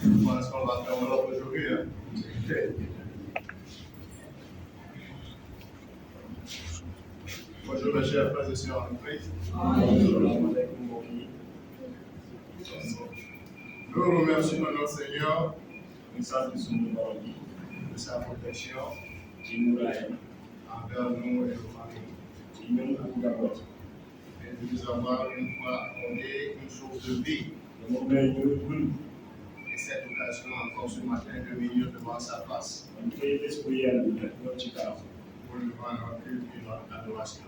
Je pense qu'on va faire l'autre aujourd'hui. Hein. Bonjour mes chers frères et sœurs en Christ. Nous remercions notre Seigneur de sa protection envers nous et nos familles. Et de nous avoir une fois accordé une source de vie. Et cette occasion encore ce matin de venir devant sa face. Pour le rendre culte et notre adoration.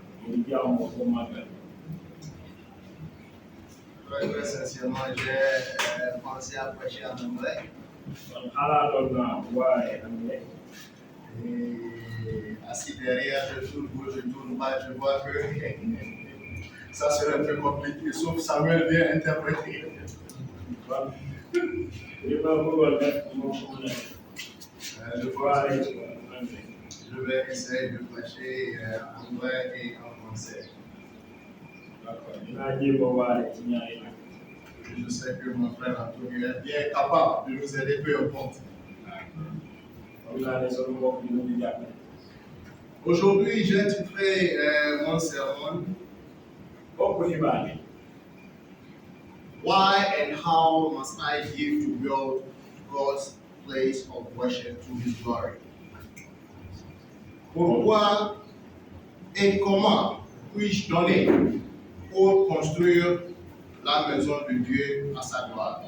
Très sincèrement, j'ai pensé à prêcher en anglais. Et assis derrière, je tourne pas, je vois que ça serait un peu compliqué, sauf Samuel vient interpréter. Je vais essayer de prêcher en anglais et en français. Je sais que mon frère Antonio est bien capable de nous aider, peu importe. Aujourd'hui, j'ai titré mon sermon Why and how must I give to build God's place of worship to His glory? Pourquoi et comment puis-je donner pour construire la maison de Dieu à sa gloire?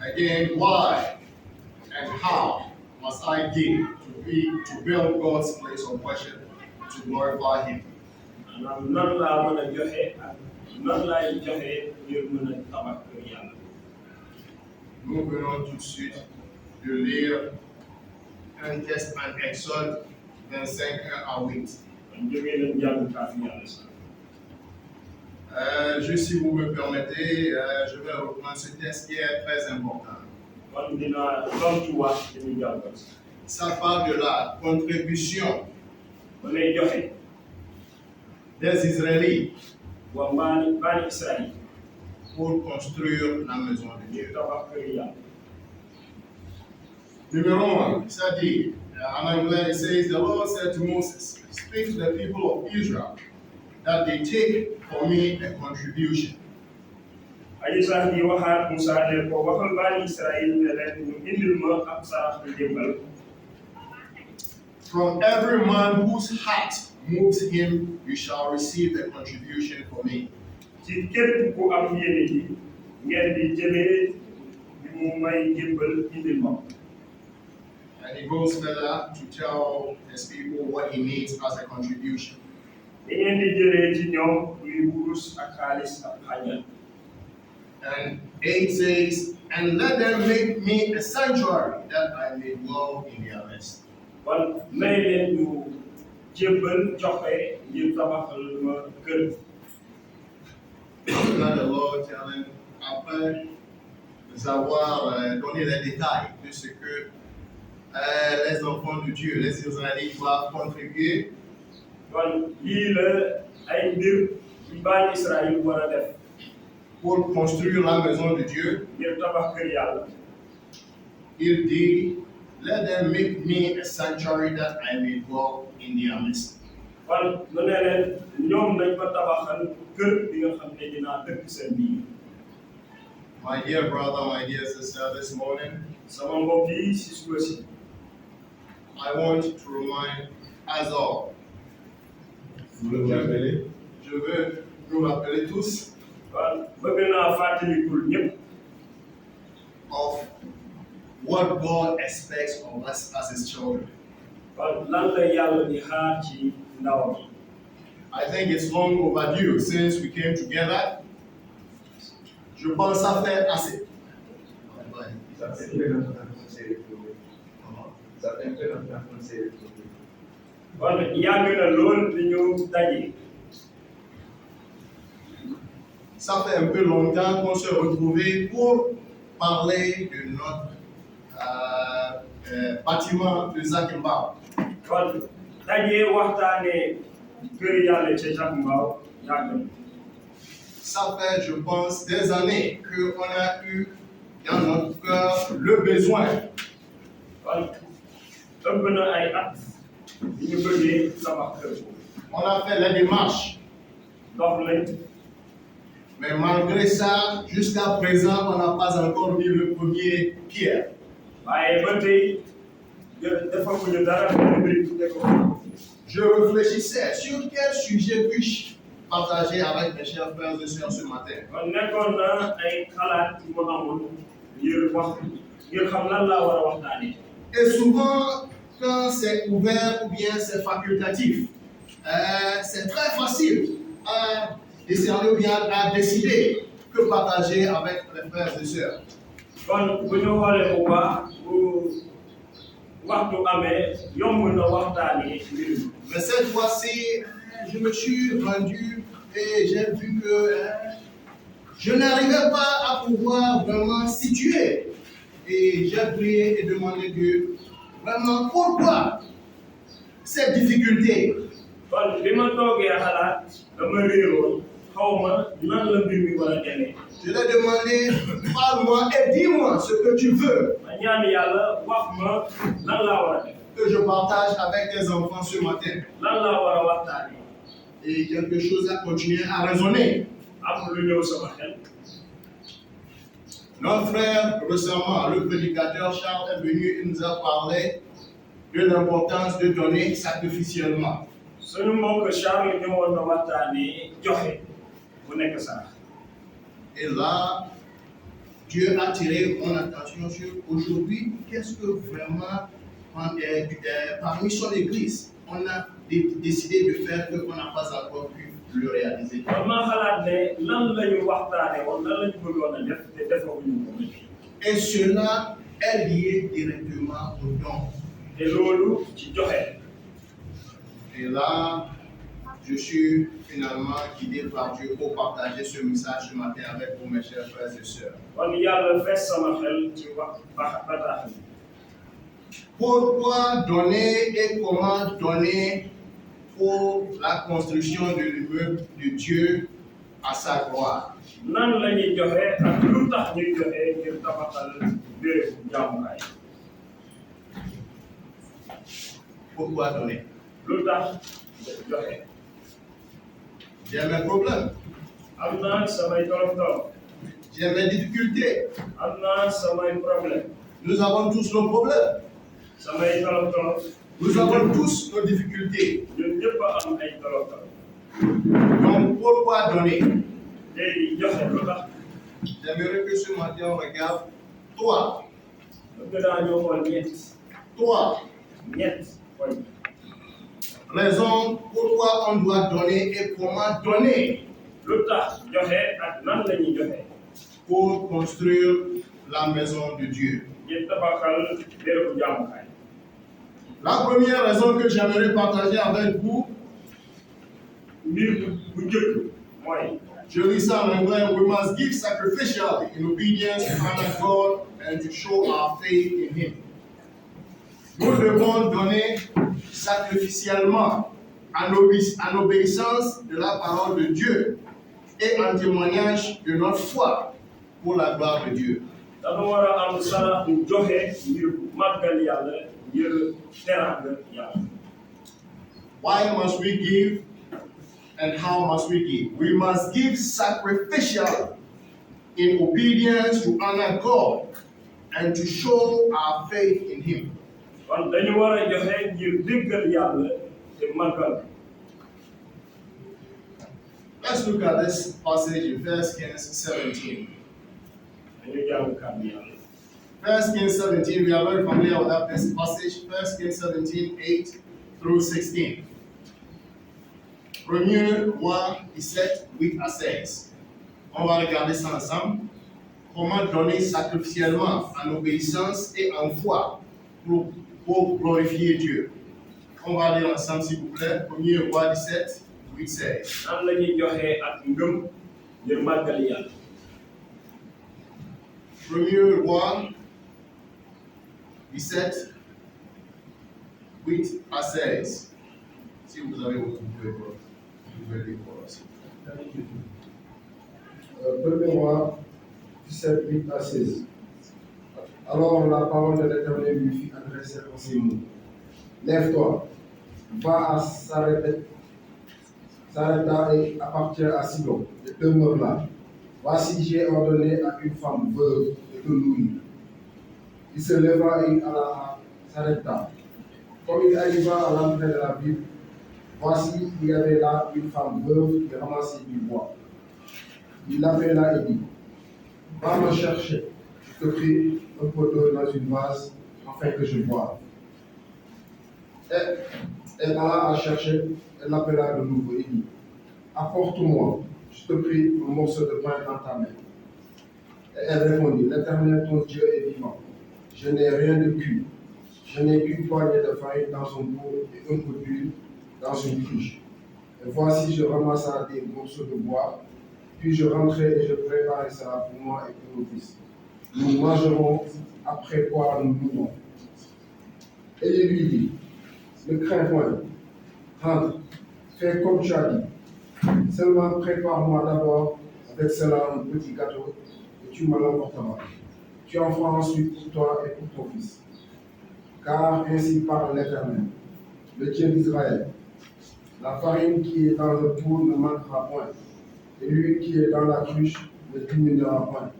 Again, why and how must I give to build God's place of worship to glorify Him? Nous venons tout de suite de lire un texte en Exode 25, 1 à 8. Juste si vous me permettez, je vais reprendre ce texte qui est très important. Ça parle de la contribution des Israélites pour construire la maison de Dieu. Numéro 1, ça dit, en anglais, it says, the Lord said to Moses, speak to the people of Israel that they take for me a contribution. From every man whose heart moves him, you shall receive a contribution for me. And he goes further to tell his people what he needs as a contribution. And 8 says, and let them make me a sanctuary that I may dwell in their midst. Là, le Lord telling, après nous avoir donné les détails de ce que les enfants de Dieu, les Israélites doivent contribuer. Pour construire la maison de Dieu, il dit, let them make me a sanctuary that I may dwell in their midst. My dear brother, my dear sister, this morning, I want to remind us all. Je veux nous rappeler tous of what God expects of us as His children. I think it's long overdue since we came together. Je pense à faire assez. Ça fait un peu longtemps qu'on s'est retrouvés. Ça fait un peu longtemps qu'on s'est retrouvés. Ça fait un peu longtemps qu'on s'est retrouvés pour parler de notre bâtiment de Zakimbao. ça fait, je pense, des années qu'on a eu dans notre cœur le besoin on a fait la démarche. Mais malgré ça, jusqu'à présent, on n'a pas encore mis le premier pierre. Je réfléchissais sur quel sujet puis-je partager avec mes chers frères et sœurs ce matin. Et souvent, quand c'est ouvert ou bien c'est facultatif, c'est très facile à discerner ou bien à décider que partager avec les frères et sœurs. Mais cette fois-ci, je me suis rendu et j'ai vu que je n'arrivais pas à pouvoir vraiment situer. Et j'ai prié et demandé Dieu, vraiment, pourquoi cette difficulté? Je lui ai demandé, parle-moi et dis-moi ce que tu veux que je partage avec tes enfants ce matin. Et quelque chose a continué à résonner. Notre frère, récemment, le prédicateur Charles est venu et nous a parlé de l'importance de donner sacrificiellement. Et là, Dieu a attiré mon attention sur aujourd'hui, qu'est-ce que vraiment, parmi son église, on a décidé de faire qu'on n'a pas encore pu le réaliser. Et cela est lié directement au don. Et là, je suis finalement guidé par Dieu pour partager ce message ce matin avec vous, mes chers frères et sœurs. Pourquoi donner et comment donner pour la construction de l'immeuble de Dieu à sa gloire? Pourquoi donner? J'ai mes problèmes. J'ai mes difficultés. Nous avons tous nos problèmes. Nous avons tous nos difficultés. Donc pourquoi donner? J'aimerais que ce matin on regarde toi. Toi. Raison pourquoi on doit donner et comment donner pour construire la maison de Dieu. La première raison que j'aimerais partager avec vous, je lis ça en anglais, we must give sacrificially in obedience to honor God and to show our faith in Him. Nous devons donner sacrificiellement en obéissance de la parole de Dieu et en témoignage de notre foi pour la gloire de Dieu. Why must we give and how must we give? We must give sacrificially in obedience to honor God and to show our faith in Him. Let's look at this passage in 1 Kings 17. 1 Kings 17, we are very familiar with that passage. 1 Kings 17, 8 through 16. Premier roi 17, 8 à 16. On va regarder ça ensemble. Comment donner sacrificiellement en obéissance et en foi pour glorifier Dieu. On va lire ensemble s'il vous plaît. Premier roi 17, 8, 16. Premier roi 17, 8 à 16. Si vous avez votre boucle, vous pouvez lire pour aussi. 1er Roi 17, 8 à 16. Alors la parole de l'Éternel lui fit adresser en ces mots. Lève-toi, va à Sarepta et appartient à Sidon, et demeure là. Voici, j'ai ordonné à une femme veuve de te nourrir. Il se leva et il alla à Sarepta. Comme il arriva à l'entrée de la ville, voici, il y avait là une femme veuve qui ramassait du bois. Il l'appela et dit, va me chercher, je te prie, un peu d'eau dans une vase, afin que je boive. Elle alla à chercher, elle l'appela de nouveau et dit, apporte-moi, je te prie, un morceau de pain dans ta main. Et elle répondit, l'Éternel ton Dieu est vivant, je n'ai rien de cuit. Je n'ai qu'une poignée de farine dans son pot et un peu d'huile dans une cruche. Et voici, je ramassa des morceaux de bois, puis je rentrai et je préparai cela pour moi et pour mon fils. Nous mangerons, après quoi nous mourrons. Et il lui dit, ne crains point, rentre, fais comme tu as dit. Seulement prépare-moi d'abord avec cela un petit gâteau et tu me l'emporteras. Tu en feras ensuite pour toi et pour ton fils. Car ainsi parle l'Éternel, le Dieu d'Israël. La farine qui est dans le pot ne manquera point, et l'huile qui est dans la cruche ne diminuera point,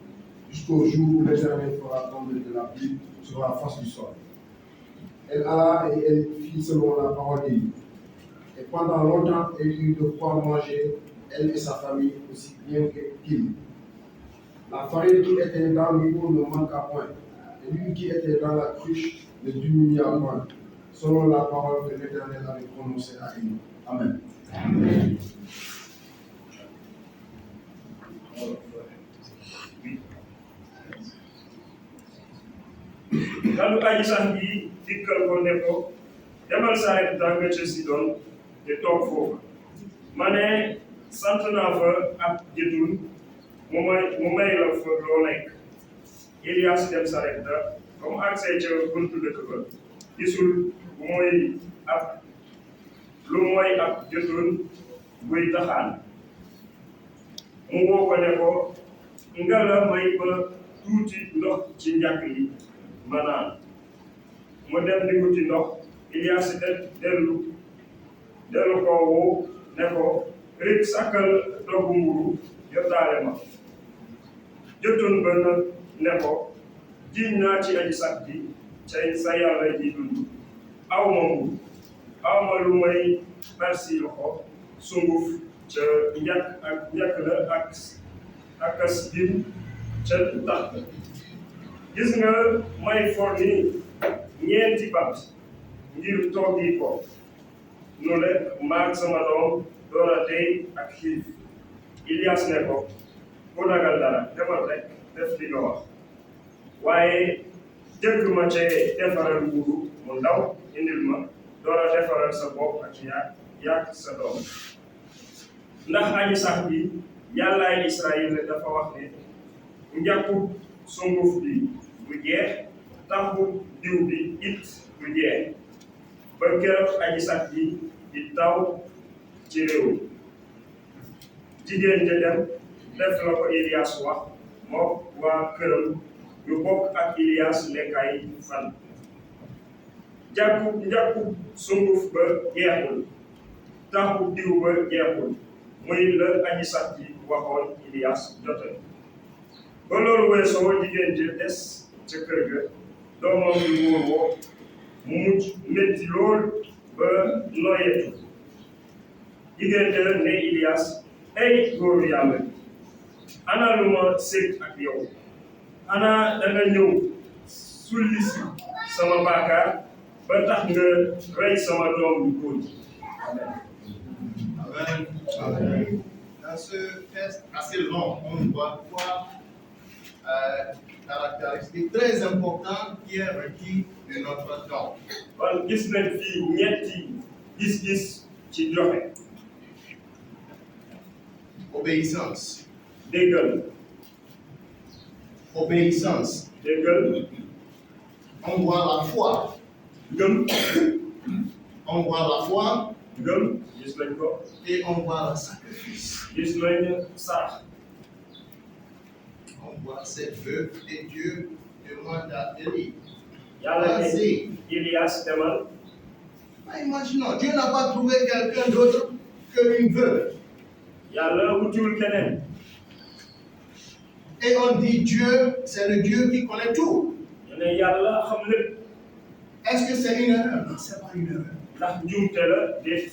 jusqu'au jour où l'Éternel fera tomber de la pluie sur la face du sol. Elle alla et elle fit selon la parole d'Élie. Et pendant longtemps, elle eut de quoi manger, elle et sa famille, aussi bien qu'il. La farine qui était dans le pot ne manqua point, et l'huile qui était dans la cruche ne diminua point, selon la parole que l'Éternel avait prononcée à Élie. Amen. Amen. Lalu aji sax bi dikkal ko ne ko demal Sarepta nga ca Sidon te toog foofu ma ne sant naa fa ab jëtul mu may la fa loo nekk. Elias dem Sarepta ba mu agsee ca buntu dëkk ba gisul lu mooy ab jëtul buy taxaan mu woo ko ne ko nga la may ba tuuti ndox ci njàkk yi ma naan mu dem di wuti ndox. Elias dellu ko woo ne ko rik sàkkal dogu mburu yottaale ma. jotun ba nag ne ko jiiñ naa ci aji sax ji ca sa yàlla ji dund aw ma mburu aw ma lu may persi loxo sunguf ca njàkk la ak as din ca tax. gis nga may for ni ñeenti bant ngir toggi ko nu lekk maag sama doom door a tey ak xiif. Elias ne ko ku ragal dara demal rek def li nga wax waaye jëkk ma cee defaral mburu mu ndaw indil ma door a defaral sa bopp ak yaak sa doom. ndax aji sax bi yàllaay Israël dafa wax ne njàppu sunguf bi du jeex taxu diw bi it du jeex ba keroog aji sax bi di taw ci réew. jigéen ja dem def la ko Elias wax moom waa këram yu bokk ak Elias lekkaay fan. njàppu sunguf ba jeexul taxu diw ba jeexul muy la aji sax bi waxoon Elias jote. ba loolu weesoo jigéen ji des ca kër ga doomam bi wóor woo mu mujj métti lool ba noyetu. jigéen ja ne Elias ay góoru yàlla ana lu ma sëg ak yow ana danga ñëw sulli si sama baakaar ba tax nga rey sama doom bu góor ji. Amen. Amen. Dans ce texte assez long, on voit trois caractéristiques très importantes qui est requis de notre temps. kon gis nañ fii ñetti gis-gis ci joxe. Obéissance. déggal. Obéissance. déggal. On voit la foi. ngëm. On voit la foi. ngëm gis nañ ko. Et on voit le sacrifice. gis nañ sarax. On voit cette veuve et Dieu demande à Élie. yàlla ne Vas-y. Ilias demal. Imaginons, Dieu n'a pas trouvé quelqu'un d'autre qu'une veuve. yàlla wutiwul keneen. Et on dit Dieu, c'est le Dieu qui connaît tout. ñu ne yàlla xam lépp. Est-ce que c'est une erreur? Non, c'est pas une erreur. ndax njuumte la déet.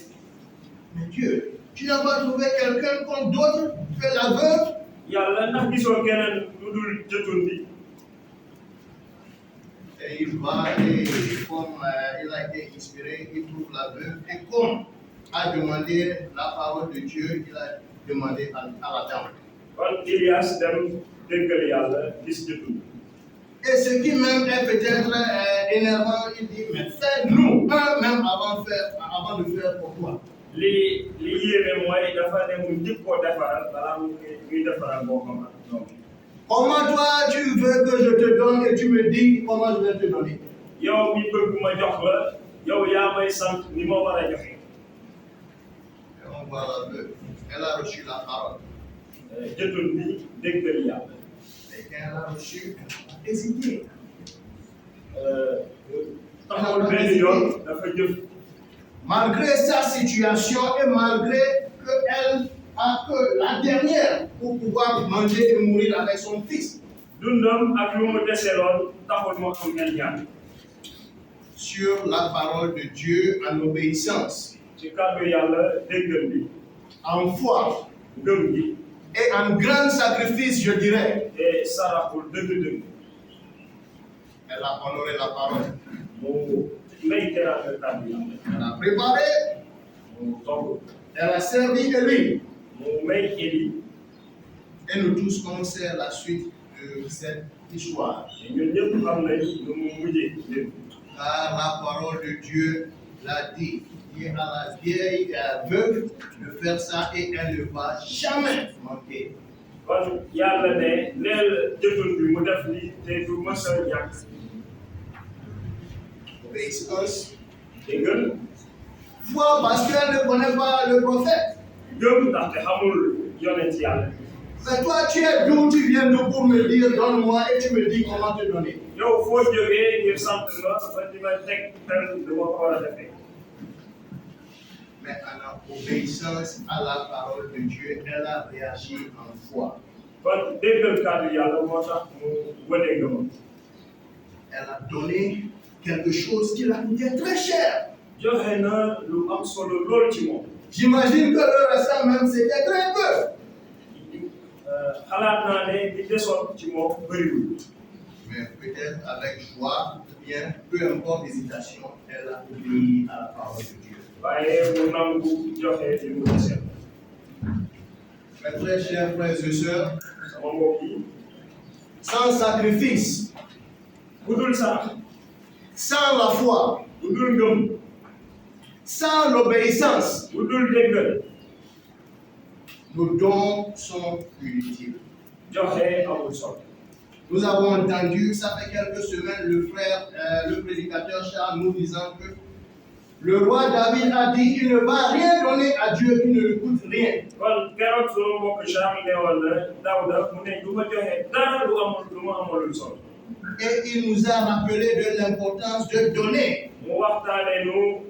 Mais Dieu, tu n'as pas trouvé quelqu'un comme d'autre que la veuve? yàlla ndax gisoo keneen lu dul jëtun bi. Et il va et comme il a été inspiré, il trouve la veuve. Et comme a demandé la parole de Dieu, il a demandé à la dame. kon Ilias dem déggal yàlla gis jëtun. Et ce qui même est peut-être énervant, il dit, mais fais-nous un même avant de faire pour toi. li yéeme mooy dafa ne mu njëkk koo defaral balaa muy defaral boo xam donc Comment toi tu veux que je te donne et tu me dis comment je vais te donner? yow mi bëgg ma jox la yow yaa may sant ni ma war a joxe. Et on voit la veuve, elle a reçu la parole. jëtun bi déggal yàlla. Et quand elle a reçu, elle a hésité. taxawul benn yoon dafa jëf. Malgré sa situation et malgré qu'elle a que la dernière pour pouvoir manger et mourir avec son fils. dundam ak lu mu deseloon taxul moo am ngeen ñaan. Sur la parole de Dieu en obéissance, ci kàddu yàlla déggal bi. en foi ngëm gi. et en grand sacrifice, je dirais. te saraxul dëgg-dëgg. Elle a honoré la parole. mu may teraanga kàddu yàlla. Elle a préparé, mu togg. elle a servi Élie. mu may Élie. Et nous tous connaissons la suite de cette histoire. te ñun ñëpp xam nañ lu mu mujjee lépp. Car la parole de Dieu l'a dit. Il dit à la vieille veuve de faire ça et elle ne va jamais manquer. kon yàlla ne leel jëtun bi mu def lii te du mës a ñàkk. Obéissance. déggal. Foi parce qu'elle ne connaît pas le prophète. gëm ndaxte xamul yonent yàlla. Mais toi, tu es d'où tu viens de pour me dire donne-moi et tu me dis comment te donner. yow foo jógee ngir sant ma ba di ma teg pen du ma ko war a defee. Mais en obéissance à la parole de Dieu, elle a réagi en foi. kon déggal kàddu yàlla moo tax mu wane ngëmam. Elle a donné quelque chose qui l'a coûté très cher. joxe na lu am solo lool ci moom. J'imagine que le restant même c'était très peu. xalaat naa ne li desoon ci moom bëriwul. Mais peut-être avec joie, ou bien peu importe l'hésitation, elle a obéi à la parole de Dieu. waaye mu nangu joxe li mu desee. Mes très chers frères et sœurs, sama mbokk yi. sans sacrifice, bu dul sax. sans la foi, bu dul ngëm. sans l'obéissance, bu dul déggal. nos dons sont inutiles. joxe amul solo. Nous avons entendu, ça fait quelques semaines, le frère, le prédicateur Charles nous disant que le roi David a dit qu'il ne va rien donner à Dieu qui ne lui coûte rien. kon keroog sunu mbokk Charles ne woon na Daouda mu ne du ma joxe dara lu ma amalul solo. Et il nous a rappelé de l'importance de donner. mu waxtaanee nu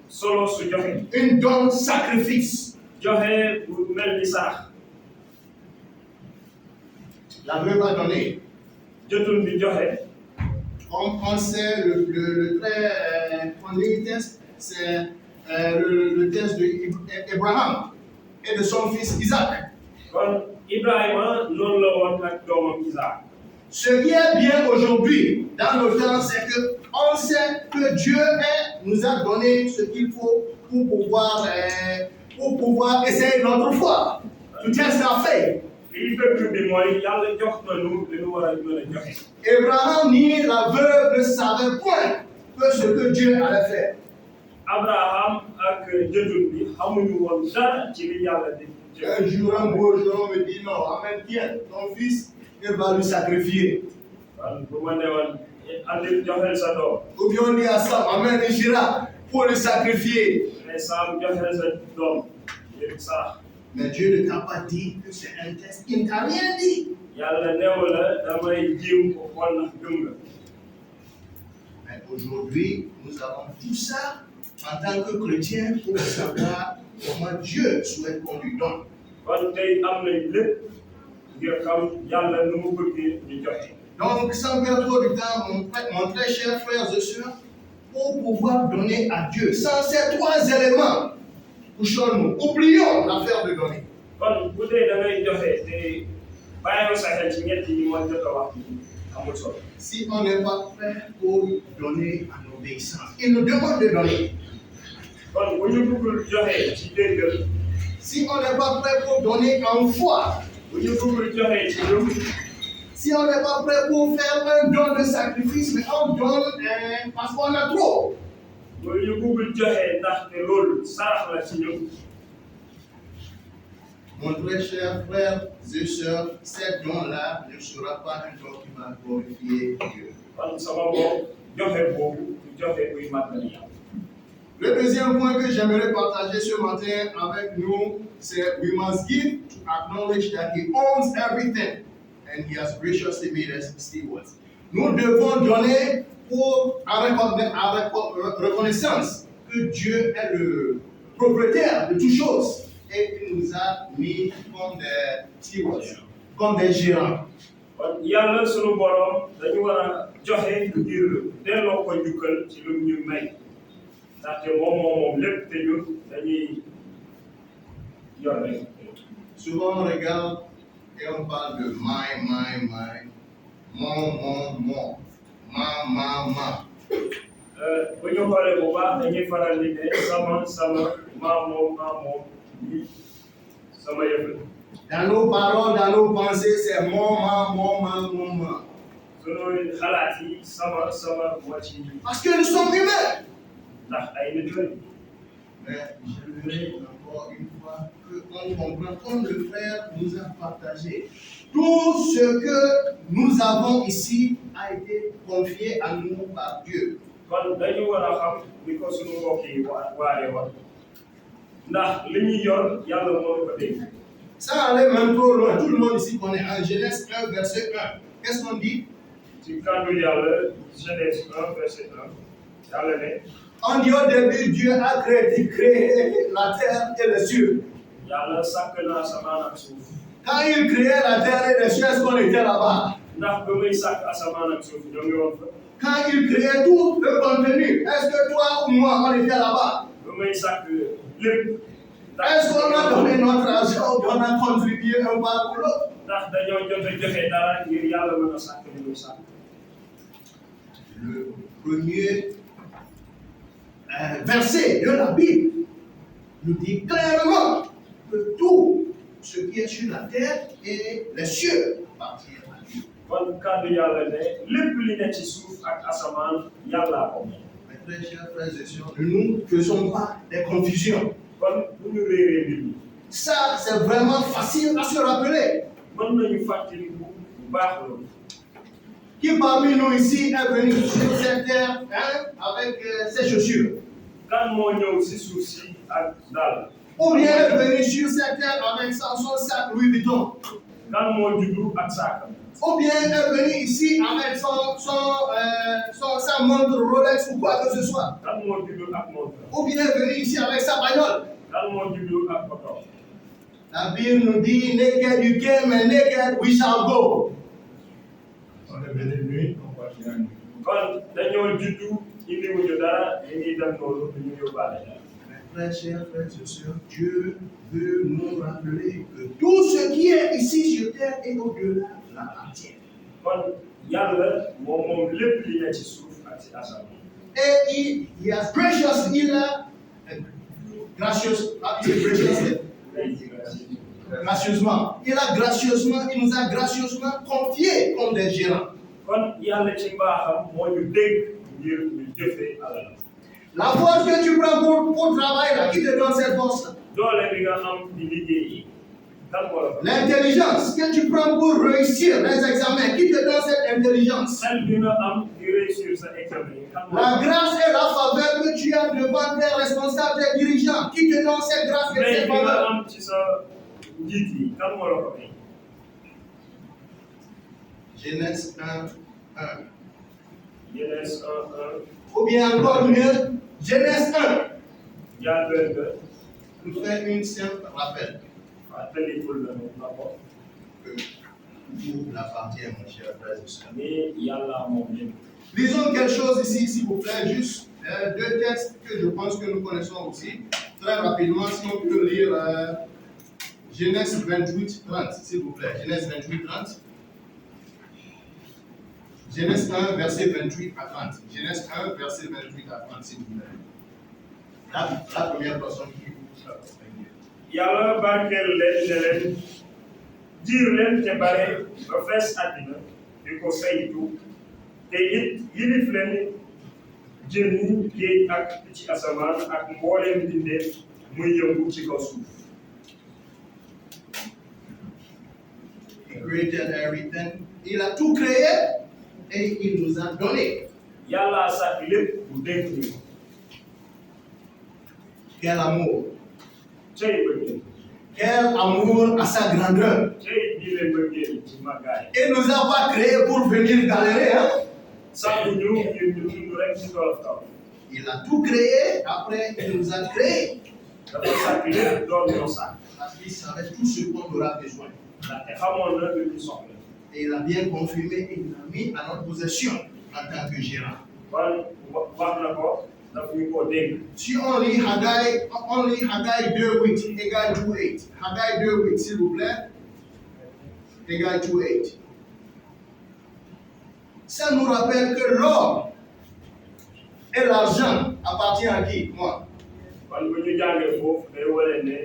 solo su joxe. Un don sacrifice. joxe bu mel ni sax. La veuve a donné. jotun bi joxe. On sait le très connu test, c'est le test d'Abraham et de son fils Isaac. kon Ibrahima noonu la woon ak doomam Isaac. Ce qui est bien aujourd'hui, dans nos temps, c'est que on sait que Dieu nous a donné ce qu'il faut pour pouvoir essayer notre foi. To test our faith. lii dëkk bi mooy yàlla jox nañu li ñu war a mën a joxe. Abraham ni la veuve ne savaient point que ce que Dieu allait faire. Abraham ak jotun bi xamuñu woon dara ci li yàlla di. Un jour, un beau jour, on me dit non, amène, tiens, ton fils, il va lui sacrifier. kon bu ma ne woon andi joxel sa doom. Ou bien on dit à Sam, amène un girafe pour le sacrifier. mais Sam joxel sa doom yéen sax. Mais Dieu ne t'a pas dit que c'est un test. Il ne t'a rien dit. yàlla neew la damay jéem ko xool ndax gëm nga. Mais aujourd'hui, nous avons tout ça en tant que chrétiens pour savoir comment Dieu souhaite qu'on lui donne. kon tey am nañ lépp ngir xam yàlla nu mu bëggee ñu joxe. Donc, sans perdre trop de temps, mon très chers frères et sœurs, pour pouvoir donner à Dieu, sans ces trois éléments, couchons-nous, oublions l'affaire de donner. kon bu dee da ngay joxe te bàyyiwoo sa xel ci ñett yi ma jot a wax amul solo. Si on n'est pas prêt pour donner en obéissance, il nous demande de donner. kon bu ñu bëggul joxe ci déggal. Si on n'est pas prêt pour donner en foi, bu ñu bëggul joxe ci ngëm. si on n'est pas prêt pour faire un don de sacrifice, mais on donne parce qu'on a trop. bu ñu bëggul joxe ndaxte loolu sarax la ci ñun. Mon très cher frère et sœurs, cet don-là ne sera pas un don qui va glorifier Dieu. kon sama bopp joxe boobu du joxe buy màggal yàlla. Le deuxième point que j'aimerais partager ce matin avec nous, c'est we must give to acknowledge that He owns everything and He has graciously made us stewards. Nous devons donner en reconnaissance que Dieu est le propriétaire de toutes choses et qu'il nous a mis comme des stewards, comme des gérants. kon yàlla sunu borom dañu war a joxe ngir delloo ko njukkal ci lu ñu may ndaxte moom lépp te ñun dañuy yor rek. Souvent on regarde et on parle de my, mon, ma. bu ñu xoolee bu baax dañuy faral di ne sama maa moom lii sama yëf la. Dans nos paroles, dans nos pensées, c'est mon. sunu xalaat yi sama moo ci. Parce que nous sommes humains. ndax ay nit lañu. Mais je voudrais encore une fois qu'on comprenne, comme le frère nous a partagé, tout ce que nous avons ici a été confié à nous par Dieu. kon dañu war a xam ni ko sunu mbokk yi waaree wax ndax li ñuy yor yàlla moo ko dégg. Ça allait même trop loin. Tout le monde ici connaît en Genèse 1, verset 1. Qu'est-ce qu'on dit? ci kàddu yàlla Genèse 1 verset 1 yàlla ne. On dit au début, Dieu a créé la terre et les cieux. yàlla sàkk na asamaan ak suuf. Quand il créait la terre et les cieux, est-ce qu'on était là-bas? ndax ba muy sàkk asamaan ak suuf ñoo ngi woon fa. Quand il créait tout le contenu, est-ce que toi ou moi, on était là-bas? ba muy sàkk lépp. Est-ce qu'on a donné notre argent ou qu'on a contribué un pas pour l'autre? ndax dañoo jot a joxe dara ngir yàlla mën a sàkk li muy sàkk. Le premier verset de la Bible nous dit clairement que tout ce qui est sur la terre et les cieux appartient à Dieu. kon kàddu yàlla ne lépp li ne ci suuf ak asamaan yàllaa ko moom. Mes très chers frères et sœurs, ne nous faisons pas des confusions. kon bu ñu réeree mbir mi. Ça, c'est vraiment facile à se rappeler. mën nañu fàttaliku bu baax loolu. Qui parmi nous ici est venu sur cette terre avec ses chaussures? kan moo ñëw si suuf si ak daal. Ou bien est venu sur cette terre avec son sac Louis Vuitton? kan moo juddu ak saakam. Ou bien est venu ici avec sa montre Rolex ou quoi que ce soit? kan moo juddu ak montre. Ou bien est venu ici avec sa bagnole? kan moo juddu ak oto. La Bible nous dit, naked you came and naked we shall go. On est venu nuit, on partira nuit. kon dañoo juddu indiwuñu dara ñu ngi dem loolu ñu yóbbaale dara. Mes chers frères et sœurs, Dieu veut nous rappeler que tout ce qui est ici sur terre et au-delà l'appartient. kon yàlla moom lépp li ne ci suuf ak ci asamaan. Et il a graciously, il nous a gracieusement confié comme des gérants. kon yàlla ci mbaaxam moo ñu dégg ngir ñu jëfee alal. La force que tu prends pour travailler là, qui te donne cette force-là? doole bi nga am di liggéey kan moo la ko. L'intelligence que tu prends pour réussir les examens, qui te donne cette intelligence? xel bi nga am di réussir sa examen yi kan moo la La ko. grâce et la faveur que tu as devant tes responsables, tes dirigeants, qui te donne cette grâce et may cette bi nga faveur? am ci sa njiit yi kan moo la ko may. Genèse 1, 1. Genèse 1, 1. Ou bien encore mieux, Genèse 1. Yàlla nga Nous fait une simple rappel fàttalikul la moom d'abord que tout appartient, mon cher frère et sœur. ni yàlla moom lépp. Lisons quelque chose ici, s'il vous plaît, juste deux textes que je pense que nous connaissons aussi. Très rapidement, si on peut lire Genèse 28, 30, s'il vous plaît. Genèse 28, 30. Genèse 1, verset 28 à 30. Genèse 1, verset 28 à 30, s'il vous plaît. La première personne qui vous sera Yàlla barkeel leen ne leen diir leen te bare ba fees àddina di ko saytu te it yilif leen jën yi géej ak ci asamaan ak mbooleem mbindeef muy yëngu ci kaw suuf. He created everything. Il a tout créé et il nous a donné. Yàlla sàkk lépp bu dénk ñu. Quel amour! Cey bëggeel. Quel amour à sa grandeur! Cey di leen bëggeel ci màggaay. Il ne nous a pas créé pour venir galérer. Hein? Sàkk ñu ngir ñu dund rek ci tolof tolof. Il a tout créé, après il nous a créé. Dafa sàkk lépp doon ñoo sàkk. Parce qu'il savait tout ce qu'on aura besoin. Ndaxte xamoon na lu ñu soxla. Et il a bien confirmé et il l'a mis à notre possession en tant que gérant. Kon wax na ko daf ñu koo dénk. Si on lit Haggai 2:8 égale 2:8. Haggai 2:8, s'il vous plaît. Égale 2:8. Ça nous rappelle que l'or et l'argent appartient à qui? Moi. Kon bu ñu jàngee foofu day wane ne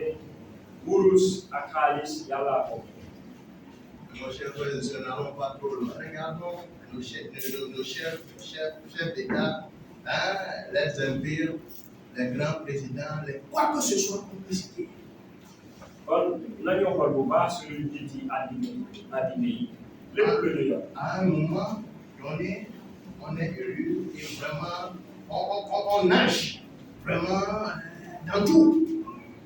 wurus ak xaalis yàlla ko. Mon cher frère et sœur, n'allons pas trop loin. Regardons nos chefs d'État, hein, les empires, les grands présidents, quoi que ce soit qu'on puisse dire. Kon nañu xool bu baax suñu njiit yi àddina yi lépp lu ñu yor. À un moment donné, on est élu et vraiment, on nage vraiment dans tout.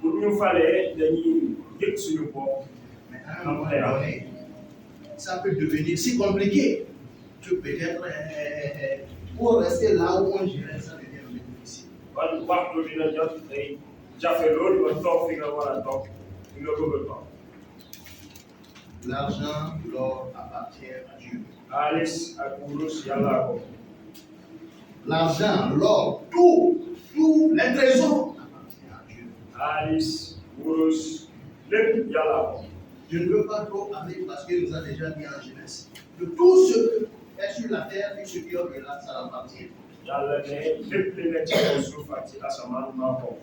Bu ñu falee dañuy yëg suñu bopp. Mais à un moment donné, ça peut devenir si compliqué que peut-être pour rester là où on dirait ça devient difficile. Kon waxtu dina jot day jafe loolu ba toog fi nga war a toog fi nga bëgg a toog. L'argent, l'or appartient à Dieu. Xaalis ak wurus yàlla ko. L'argent, l'or, tout les trésors appartiennent à Dieu. Xaalis wurus lépp yàlla ko. Je ne veux pas trop parler parce qu'il nous a déjà dit en Genèse que tout ce qui est sur la terre et ce qui est au-delà, ça appartient. Yàlla ne lépp li nekk ci kaw suuf ak ci asamaan maa ko.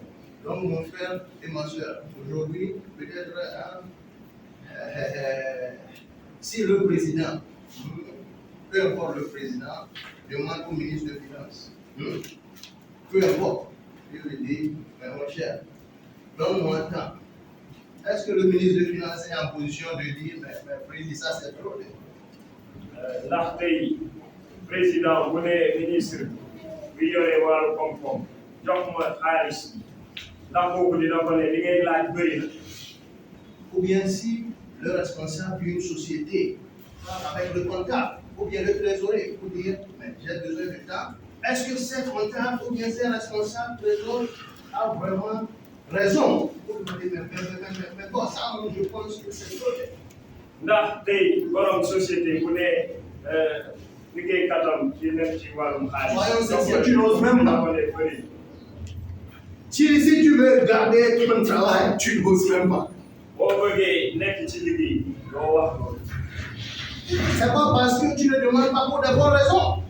Donc, mon frère et ma soeur, aujourd'hui, peut-être, si le président, peu importe le président, demande au ministre de Finances, peu importe, il lui dit, mais mon cher, donne-moi un temps. Est-ce que le ministre de Finances est en position de dire, mais président, ça c'est trop? Ndax tey président bu ne ministre bi yore wàllu koom-koom jox ma xaalis ndax boobu dina ko ne li ngay laaj bëri na. Ou bien si le responsable d'une société parle avec le comptable, ou bien le trésorier, pour dire, mais j'ai besoin de temps. Est-ce que ces comptables ou bien ces responsables trésoriers a vraiment raison? Mais bon, ça, je pense que c'est trop. Ndax tey borom société bu ne liggéeykatam ci nekk ci wàllum xaalis. Voyons sincère, tu n'oses même pas. bëri. Si tu veux garder ton travail, tu n'oses même pas. Boo bëggee nekk ci liggéey doo wax loolu. C'est pas parce que tu ne demandes pas pour de bonnes raisons.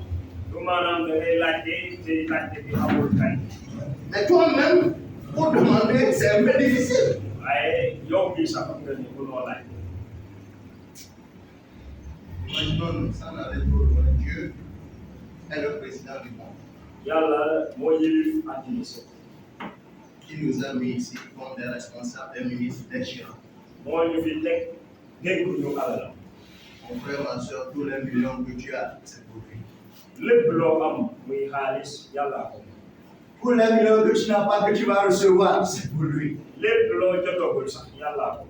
du maanaam da ngay laajte te laajte bi amul kay. Mais toi-même, pour demander, c'est un peu difficile. waaye yow bii sax xam nga ni mënoo laaj. Imaginons, ça n'allait trop loin. Dieu est le président du monde. Yàlla moo yilif àddina si. Qui nous a mis ici comme des responsables, des ministres, des gérants. moo ñu fi teg dénk ñu alalam. Mon frère, ma soeur, tous les millions que tu as, c'est pour lui. lépp loo am muy xaalis yàlla ko. Tous les millions que tu n'as pas, que tu vas recevoir, c'est pour lui. lépp loo jotagul sax yàlla ko.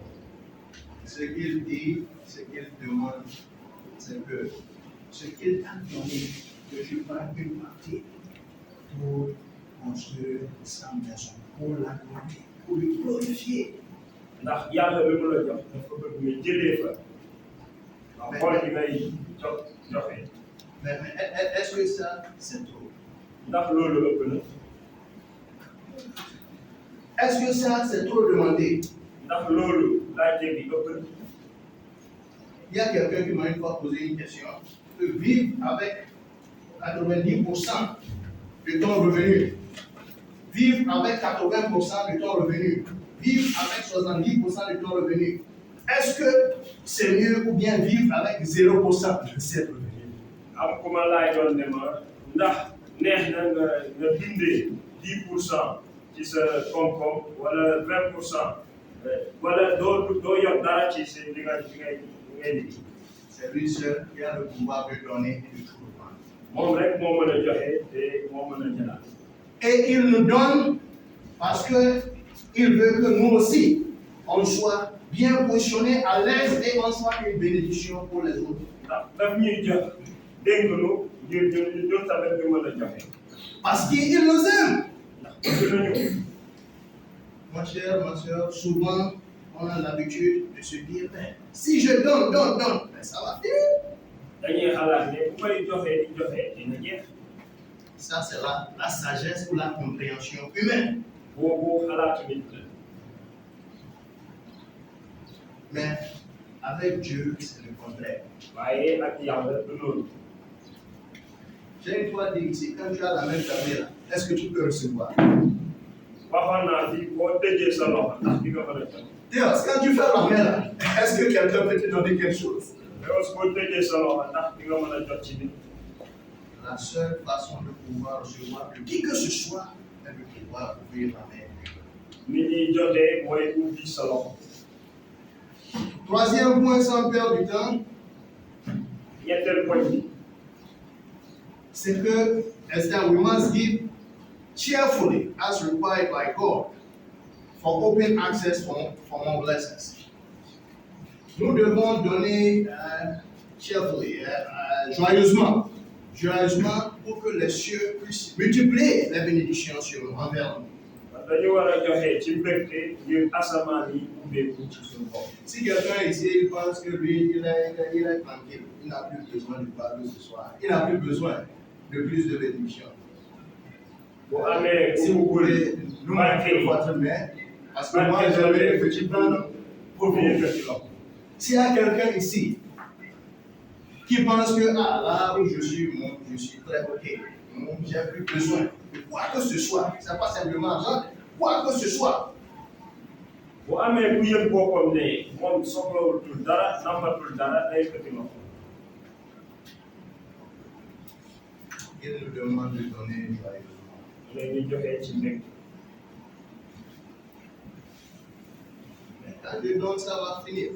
Ce qu'il dit, ce qu'il demande, c'est que ce qu'il t'a donné, que je prends une partie pour construire sa maison, pour l'agrandir, pour le glorifier. ndax yàlla bi mu la jox dafa bëgg nga jëlee fa xool li ngay joxe. Mais est-ce que ça, c'est trop? ndax loolu ëpp na. Est-ce que ça, c'est trop demandé? ndax loolu laajte bi ëpp na. Il y a quelqu'un qui m'a une fois posé une question. Que vivre avec 90% de ton revenu, vivre avec 80% de ton revenu, vivre avec 70% de ton revenu, est-ce que c'est mieux ou bien vivre avec 0% de ses revenus? am ku ma laajoon ne ma ndax neex na nga dundee 10% ci sa koom-koom wala 20% wala doo yor dara ci sa li ngay liggéey. C'est lui seul qui a le pouvoir de donner et de tout prendre. moom rek moo mën a joxe te moo mën a jëlaat. Et il nous donne parce qu'il veut que nous aussi, on soit bien positionnés, à l'aise et on soit une bénédiction pour les autres. ndax daf ñuy jox dégg ñu tamit ñu mën a joxe. Parce qu'il nous aime. ndax bëgg nañu. Mon cher, ma soeur, souvent on a l'habitude de se dire, ben, si je donne, ben, ça va finir. dañuy xalaat ne bu may joxe di joxe dina jeex. Ça, c'est la sagesse ou la compréhension humaine. boobu xalaatu nit la. Mais avec Dieu, c'est le contraire. waaye ak yàlla du loolu. J'ai une fois dit ici, quand tu as la main fermée là, est-ce que tu peux recevoir? waxoon naa fi boo tëjee sa loxo ndax di nga mën a jot. Théos, quand tu fais la main là, est-ce que quelqu'un peut te donner quelque chose? mais aussi boo tëjee sa loxo ndax di nga mën a jot ci nit. La seule façon de pouvoir recevoir de qui que ce soit est de pouvoir ouvrir la main. nit ñi jotee mooy ubbi sa loxo. Troisième point, sans perdre du temps, ñetteel poñ bi c'est que is that we must give cheerfully as required by God for open access for more blessings. Nous devons donner cheerfully, joyeusement pour que les cieux puissent multiplier les bénédictions sur nous, envers nous. dañu war a joxe ci mbégte ngir asamaan yi ubbeeku ci suñu bopp. Si quelqu'un ici il pense que lui il est tranquille, il n'a plus besoin de parler ce soir, il n'a plus besoin de plus de bénédictions. bu amee Si vous voulez nous marquer marqué votre main, parce que moi j'avais des petits plans pour vous. yëkkati loxo. S'il y a quelqu'un ici qui pense que là où je suis très ok, j'ai plus besoin de quoi que ce soit, c'est pas simplement argent, quoi que ce soit. bu amee ku yëg boppam ne moom soxlawutul dara nambatul dara day yëkkati loxo. Il nous demande de donner joyeusement. léegi joxe ci mbégte. Mais quand je donne, ça va finir.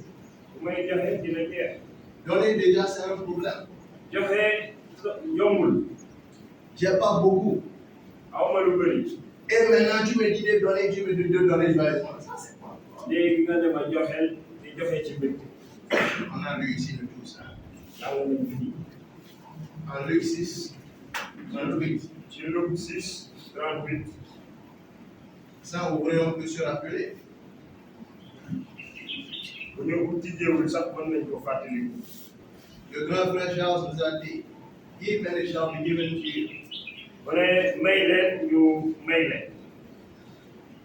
bu may joxe dina jeex. Donner déjà, c'est un problème. joxe yombul. J'ai pas beaucoup. awma lu bëri. Et maintenant, tu me dis de donner, tu me dis de donner joyeusement. Ça, c'est quoi? léegi nga ne ma joxeel di joxe ci mbégte. On a lu ici de tout ça. yàlla nañ fi. En Luc 6, 38. ci Luc 6, 38. Sans ouvrir, on peut se rappeler. bu ñu tijjeewul sax mën nañ ko fàttaliku. Le grand frère Charles nous a dit, give and it shall be given to you. bu ne may leen ñu may leen.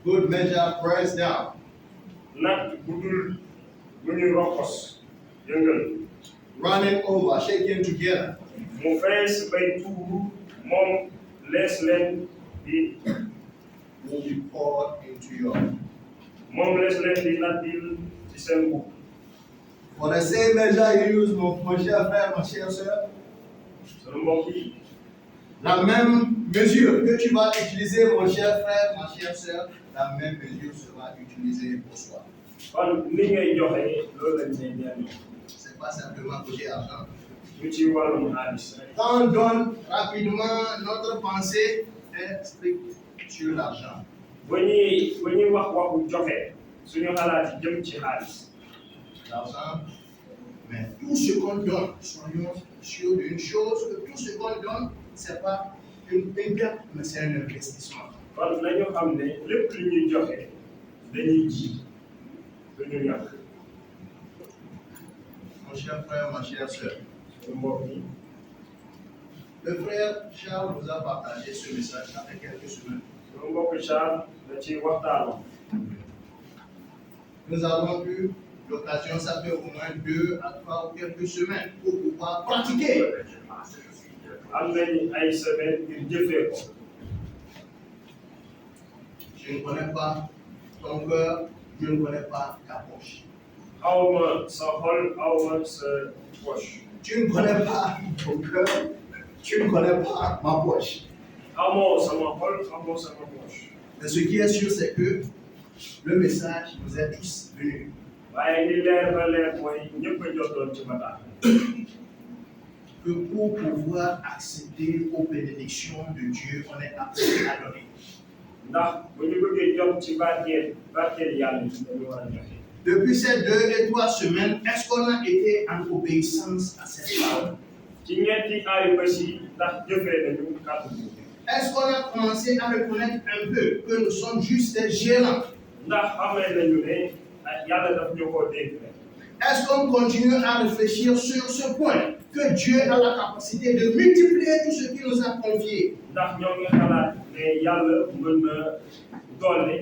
Good measure, pressed down. nag bu dul bu ñu rokkos yëngal. Running over, shaking together. mu fees bay tuuru moom lees leen di Will be poured into your. moom lees leen di nattil ci seen bopp. For the same measure you use, mon cher frère, ma chère soeur, sunu mbokk yi la même mesure que tu vas utiliser, mon cher frère, ma chère soeur, la même mesure sera utilisée pour soi. kon ni ngay joxe loolu lañ lay delloo. C'est pas simplement côté argent. ñu ci wàllum xaalis rek. Quand on donne rapidement, notre pensée est stricte sur l'argent. bu ñuy wax waxu joxe suñu xalaat yi jëm ci xaalis. L'argent, Mais tout ce qu'on donne, soyons sûrs d'une chose, que tout ce qu'on donne, ce n'est pas une perte, mais c'est un investissement. kon nañu xam ne lépp lu ñuy joxe dañuy ji duñu ñàkk. Mon cher frère, ma chère sœur, suñu mbokk yi le frère Charles nous a partagé ce message ça fait quelques semaines. suñu mbokk Charles da ci waxtaanoon. Nous avons eu l'occasion, ça fait au moins 2 à 3 ou quelques semaines, pour pouvoir pratiquer. am nañu ay semaine ngir jëfee ko. Je ne connais pas ton cœur, je ne connais pas ta poche. awma sa xol awma sa poche. Tu ne connais pas ton cœur, tu ne connais pas ma poche. amoo sama xol amoo sama poche. Mais ce qui est sûr, c'est que le message nous est tous venu. waaye li leer ba leer mooy ñëpp a jotoon ci bataal. Que pour pouvoir accéder aux bénédictions de Dieu, on est appelé à donner. ndax bu ñu bëggee jot ci barkeel yàlla yi dañu war a joxe. Depuis ces 2 et 3 semaines, est-ce qu'on a été en obéissance à cette parole? ci ñetti ayu bés yi ndax jëfee nañu kàddu gi. Est-ce qu'on a commencé à reconnaître un peu que nous sommes juste des gérants? ndax xamee nañu ne yàlla daf ñu koo dégg rek. Est-ce qu'on continue à réfléchir sur ce point, que Dieu a la capacité de multiplier tout ce qu'il nous a confié? ndax ñoo ngi xalaat ne yàlla mën na dolli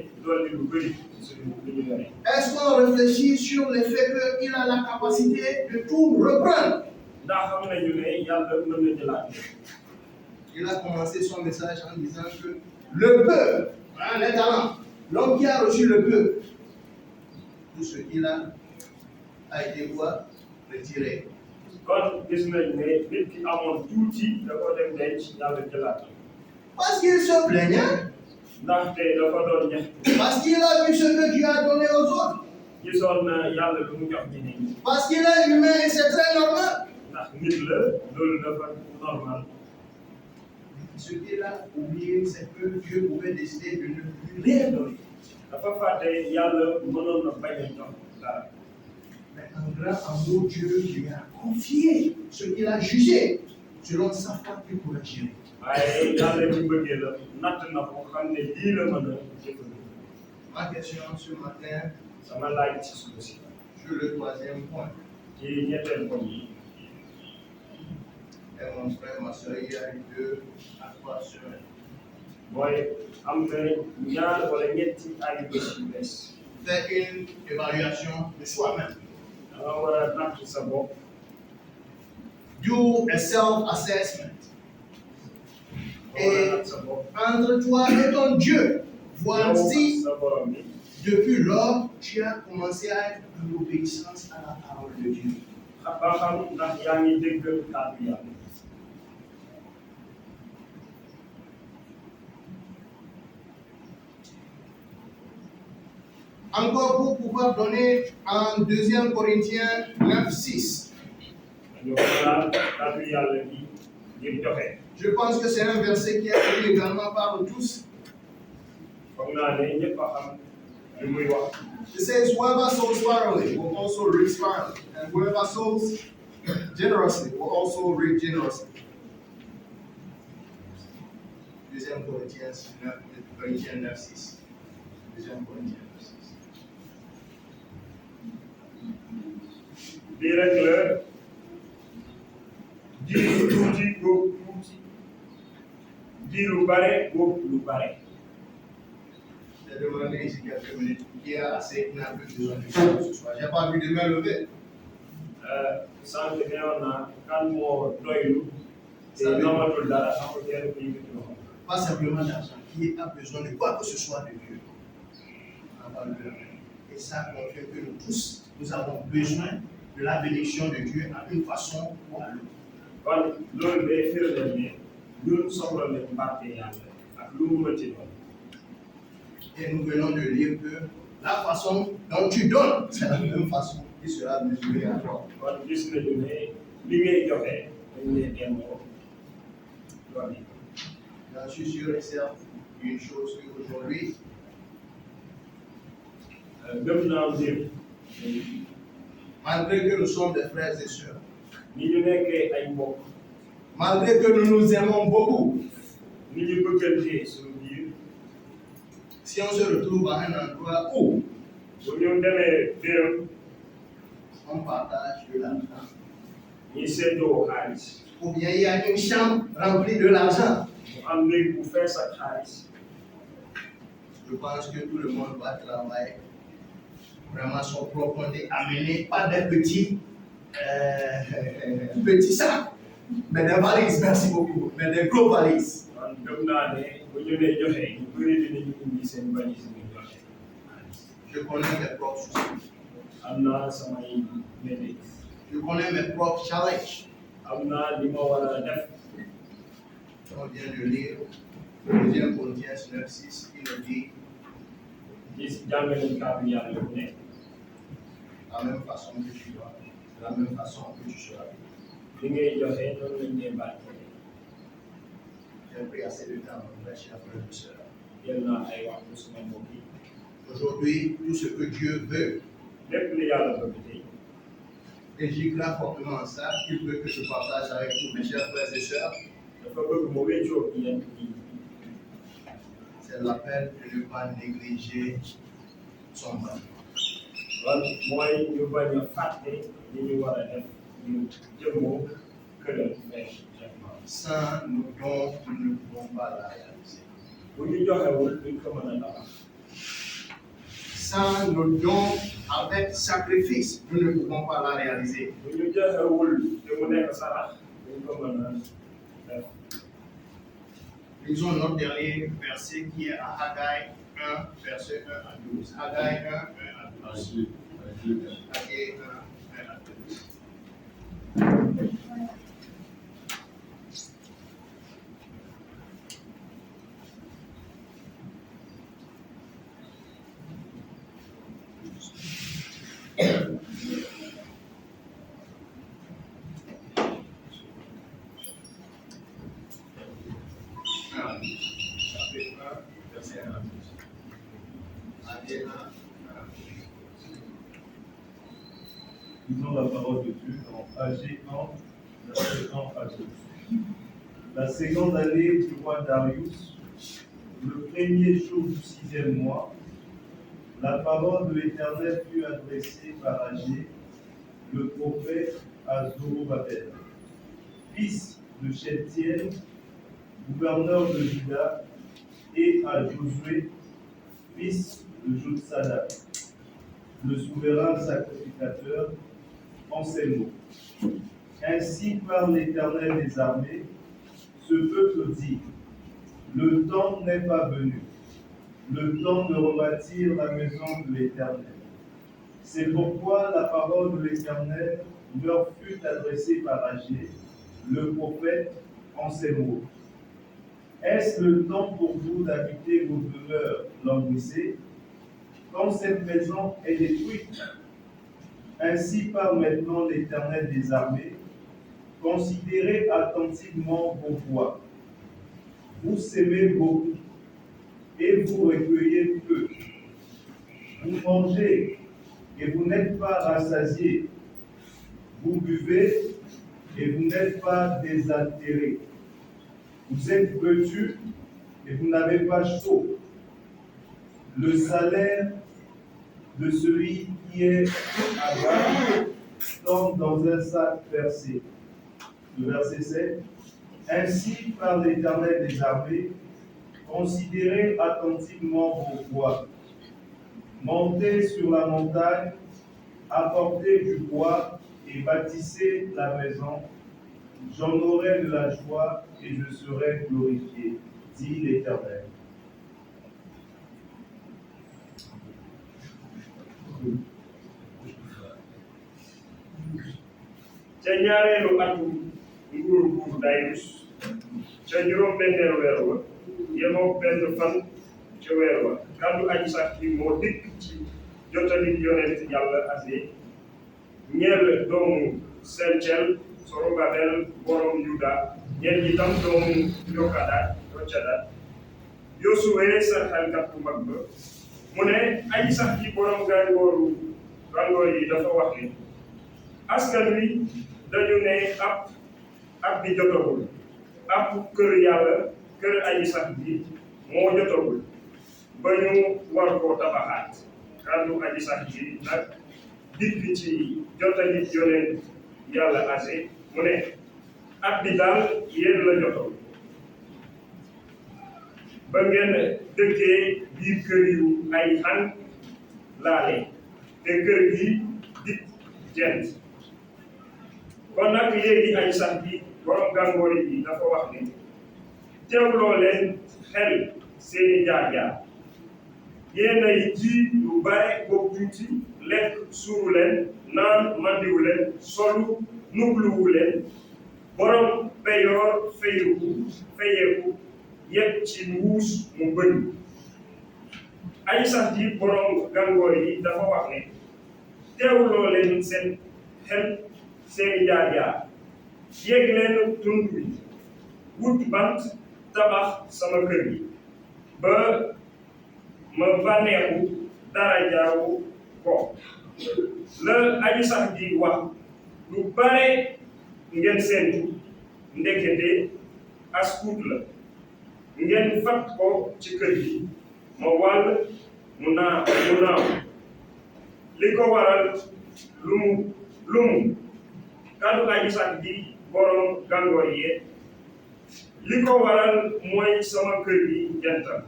lu bëri suñu lu ñu yore. Est-ce qu'on réfléchit sur le fait qu'il a la capacité de tout reprendre? ndax xam nañu ne yàlla mën na jëlaat. Il a commencé son message en disant que le peuple, les talents, l'homme qui a reçu le peuple, tout ce qu'il a été retiré. kon gis nañ ne nit ki amoon tuuti da ko dem denc yàlla jëlaat. Parce qu'il se plaignait, ndaxte dafa doon ñaxtu. parce qu'il a vu ce que Dieu a donné aux autres, gisoon na yàlla lu mu jox ñeneen ñi. parce qu'il est humain et c'est très normal. ndax nit la loolu dafa normal. Ce qu'il a oublié, c'est que Dieu pouvait décider de ne plus rien donner. dafa fàtte yàlla mënoon na bañ a jox dara. Mais en grand amour, Dieu lui a confié ce qu'il a jugé selon sa foi qu'il pourrait gérer. waaye yàlla ci bëggee la natt na ko xam ne lii la mën a jëfandikoo. Ma question ce matin, sama laaj ci suba si. sur le 3e point. ci ñetteel poñ yi. Et mon frère, ma soeur, il y a eu 2 à 3 semaines. mooy am na ñaar wala ñetti ay bés yu bees. Faire une évaluation de soi-même. da nga war a natt sa bopp. Do a self-assessment. da nga war a Et natt sa bopp. entre toi et ton Dieu, voir yow si sa borom bi. depuis lors tu as commencé à être en obéissance à la parole de Dieu. ba xam ndax yaa ngi dégg kàddu yàlla. Encore pour pouvoir donner en 2 Corinthiens 9:6. dañu xalaat kàddu yàlla gi ngir joxe. Je pense que c'est un verset qui est connu également par nous tous. foog naa ne ñëpp a xam li muy wax. It says, whoever sows sparingly will also reap sparingly, and whoever sows generously will also reap generously. 2 Corinthiens 9:6. 2 Corinthiens 9:6. lii rek la ji lu tuuti góob tuuti ji lu bare góob lu bare. J'ai demandé ici quelques minutes qui a assez, qui n'a plus besoin de faire ce soir. Je n'ai pas vu de main levée. sànq neewoon naa kan moo doylu te namatul dara amul kenn ku yëkkati loxo. Pas simplement d'argent, qui a besoin de quoi que ce soit de Dieu. On va lever la main. Et ça confirme que nous tous, nous avons besoin de la bénédiction de Dieu à une façon ou à l'autre. kon loolu day firndeel ne ñun soxla nañ barke yàlla ak lu mu mënti doon. Et nous venons de lire que la façon dont tu donnes, c'est la même façon qui sera mesurée à toi. kon gis nañu ne li ngay joxe dañ lay delloo loolu yi. J'en suis sûr et certain d'une chose qu'aujourd'hui, gëm naa mbir Malgré que nous sommes des frères et sœurs. ni ñu nekkee ay mbokk. Malgré que nous nous aimons beaucoup. ni ñu bëggantee suñu biir. Si on se retrouve à un endroit où bu ñu demee béréb. on partage de l'argent. ñi seddoo xaalis. Ou bien il y a une chambre remplie de l'argent. mu am néeg bu fees ak xaalis. Je pense que tout le monde va travailler vraiment son propre compte et amener pas des petits sacs, mais des valises, merci beaucoup, mais des gros valises. man gëm naa ne bu ñu nee joxe ñu bëri dinañu indi seen valise ñu joxe. Je connais mes propres soucis. am naa samay mébét. Je connais mes propres challenges. am naa li ma war a def. On vient de lire 2 Corinthiens 9:6 qui nous dit gis jàngale kàddu yàlla bu nekk. la même façon que tu dois, de la même façon que tu seras. li ngay joxe noonu lañ lay barkeel. J'ai pris assez de temps pour mes chers frères et sœurs. jël naa ay waxtu suma mbokk yi. Aujourd'hui, tout ce que Dieu veut, lépp li yàlla bëgg tey. et j'y crois fortement en ça, qu'il veut que je partage avec tous mes chers frères et sœurs, dafa bëgg mu wéccoo ak yéen yi. c'est l'appel de ne pas négliger son mal. loolu mooy ñu bañ a fàtte li ñu war a def ñu jëmmoo këram feeñ. Sans nos dons, nous ne pouvons pas la réaliser. bu ñu joxewul duñ ko mën a tabax. Sans nos dons, avec sacrifice, nous ne pouvons pas la réaliser. bu ñu joxewul te mu nekk sarax duñ ko mën a def. Lisons notre dernier verset qui est à Haggai 1, verset 1 à 12. Haggai 1, 1 à 12. Haggai 1, 1 à 12. Lisons la parole de Dieu dans AG 1, verset 1 à 12. La seconde année du roi Darius, le premier jour du 6e mois, la parole de l'Éternel fut adressée par Agé, le prophète, à Zorobabel, fils de Shealtiel, gouverneur de Juda, et à Josué, fils de Jotsadak, le souverain sacrificateur, en ces mots. Ainsi parle l'Éternel des armées, ce peuple dit, le temps n'est pas venu, le temps de rebâtir la maison de l'Éternel. C'est pourquoi la parole de l'Éternel leur fut adressée par Agé, le prophète, en ces mots. Est-ce le temps pour vous d'habiter vos demeures languissées, quand cette maison est détruite? Ainsi parle maintenant l'Éternel des armées. Considérez attentivement vos voies. Vous sémez beaucoup et vous recueillez peu. Vous mangez et vous n'êtes pas rassasiés. Vous buvez et vous n'êtes pas désaltérés. Vous êtes vêtus et vous n'avez pas chaud. Le salaire de celui qui est à bas tombe dans un sac percé. Le verset 7. Ainsi parle l'Éternel des armées, considérez attentivement vos voies. Montez sur la montagne, apportez du bois et bâtissez la maison. J'en aurai de la joie et je serai glorifié, dit l'Éternel. ca ñaareelu atum nguuru buur Darius ca juróom-benneelu weer wa yemoo benn fan ca weer wa kàddu aji sax ji moo dikk ci jottali yonent yàlla Agé ñeel doomu Shealtiel Zorobabel borom Yuda ñeel itam doomu Yochanan Yosuwe sa xelkat bu mag ba mu ne aji sax ji borom gàngoor yi dafa wax ni askan wi dañu ne ab bi jotagul ab kër yàlla kër aji sax bi moo jotagul ba ñu war koo tabaxaat kàddu aji sax bi nag dikk ci jottali yonent yàlla ase mu ne ab bi daal yéen la jotagul ba ngeen dëkkee biir kër yu ay xan laale te kër gi di jent kon nag léegi aji sax bi borom gàngoor yi dafa wax ne teewloo leen xel seeni jaar-jaar yéen ay ji lu bare boog tuuti lekk suuru leen naan mandiwu leen solu nubluwu leen borom peyoor fayeeku yépp ci mbuus mu bëri aji sax ji borom gàngoor yi dafa wax ne teewloo leen seen xel seeni jaar-jaar yéeg leen tund wi wut bant tabax sama kër gi ba ma bànneexu dara jaawu ko la aji sax ji wax lu bare ngeen seentu ndekete as tuut la ngeen fat ko ci kër gi ma wàll mu naaw li ko waral lu mu kàddu aji sax ji borom gàngoor yi li ko waral mooy sama kër gi jantal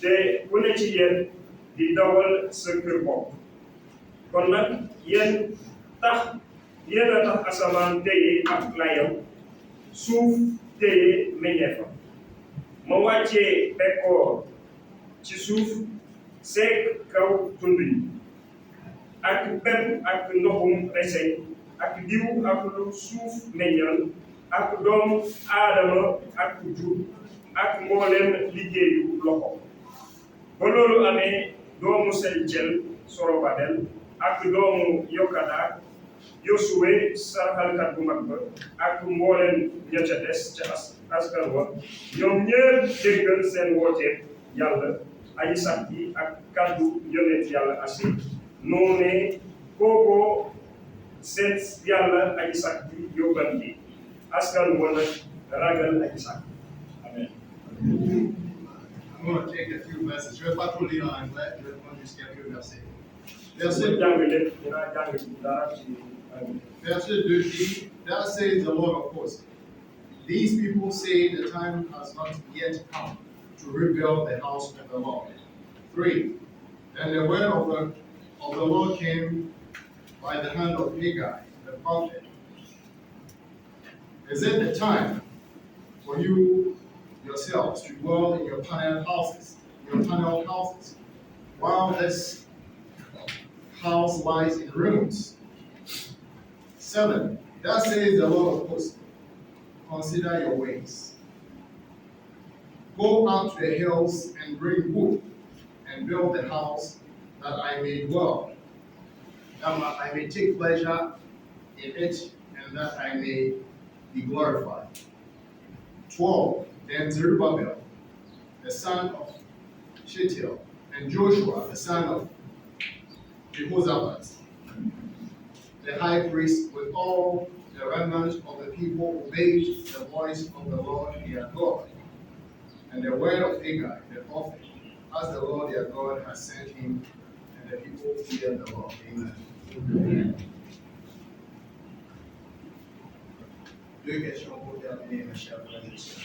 te ku ne ci yéen di dawal sa kër bopp kon nag yéen a tax asamaan téye ak layam suuf téye meññeefam ma wàccee bekkoor ci suuf seek kaw tund yi ak pepp ak ndoxum reseñ ak diw ak lu suuf meññal ak doomu aadama ak jur ak mboolem liggéeyu loxo ba loolu amee doomu Selcel Sorobabel ak doomu Yokada Yosuwe saraxalkat bu mag ba ak mboolem ña ca des ca askan wa ñoom ñëpp déggal seen woote yàlla aji sax ji ak kàddu yonent yàlla asi noone kookoo seet yàlla aji sax ji yóbbanti askan wa nag ragal aji sax amen. I'm going to take a few verses. Je ne vais pas tout lire en anglais, je vais prendre juste quelques versets. Verset 2 dit, Thus says the Lord of hosts, these people say the time has not yet come to rebuild the house of the Lord. 3. Then the word of the Lord came by the hand of Haggai, the prophet. Is it the time for you yourselves to dwell in your paneled houses, while this house lies in ruins? 7. Thus says the Lord of hosts, consider your ways. Go out to the hills and bring wood, and build the house that I may dwell, that I may take pleasure in it, and that I may be glorified. 12. Then Zerubbabel, the son of Shealtiel, and Joshua, the son of Jehoshaphat, the high priest, with all the remnant of the people, obeyed the voice of the Lord their God, and the word of Haggai, the prophet, as the Lord their God has sent him, and the people feared the Lord. Amen. Amen. Deux questions pour terminer, mes chers frères et sœurs.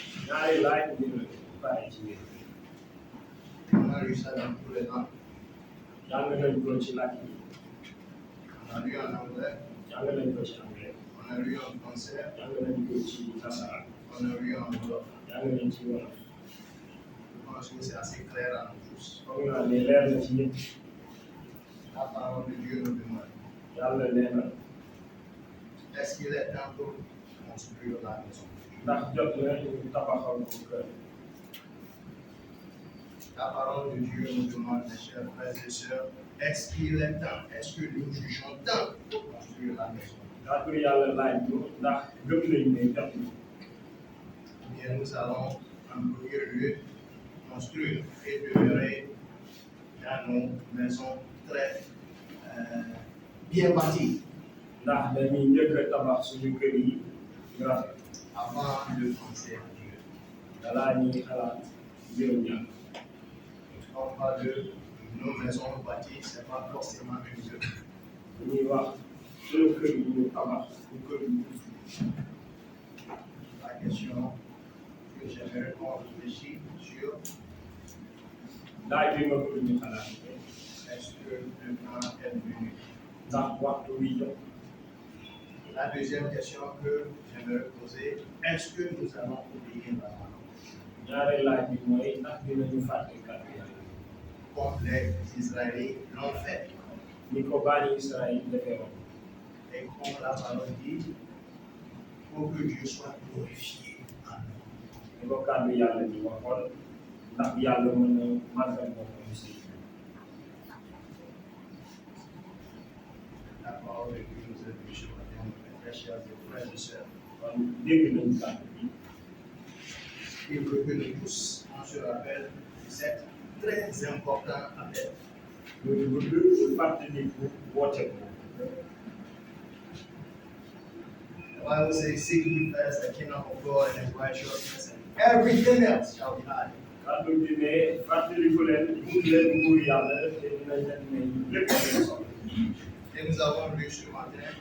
On a lu ça dans tous les langues. On a lu en anglais. On a lu en français. On a lu en wolof. Je pense que c'est assez clair à nous tous. La parole de Dieu nous demande. Est-ce qu'il est temps pour construire la maison? La parole de Dieu nous demande, mes chers frères et sœurs, est-ce qu'il est temps, est-ce que nous jugeons temps pour construire la maison? Bien, nous allons en premier lieu construire et demeurer dans nos maisons très bien bâties. ndax dañuy njëkk a tabax suñu kër yi rafet avant de penser à Dieu. balaa ñuy xalaat mbirum ñaan. Quand on parle de nos maisons bâties, ce n'est pas forcément une œuvre. bu ñuy wax suñu kër yi ñu tabax suñu kër yi. La question que j'aimerais qu'on réfléchisse sur, laaj bi ma bëgg ñu xalaat est-ce que le temps est venu? ndax waxtu wi jot. La deuxième question que j'aimerais poser, est-ce que nous allons oublier la parole? ñaareel laaj bi mooy ndax dinañu fàtte kàddu Yàlla Comme les Israélites l'ont fait. ni ko bani Israël defee woon. Et comme la parole dit, pour que Dieu soit glorifié en nous. ni ko kàddu Yàlla di waxoon ndax Yàlla mën na màggal boppam si. La parole que nous avons vue ce matin, mes chers frères et sœurs, kon dégg nañu kàddu bi. il veut que nous tous, on se rappelle cette très important appel. loolu bëgg fàttaliku woote ko. The Bible says, seek ye first the kingdom of God and his righteousness, and everything else shall be added. kàddu bi ne fàttaliku leen wut leen nguur Yàlla te dinañ leen may lépp lu ngeen soxla. Et nous avons vu ce matin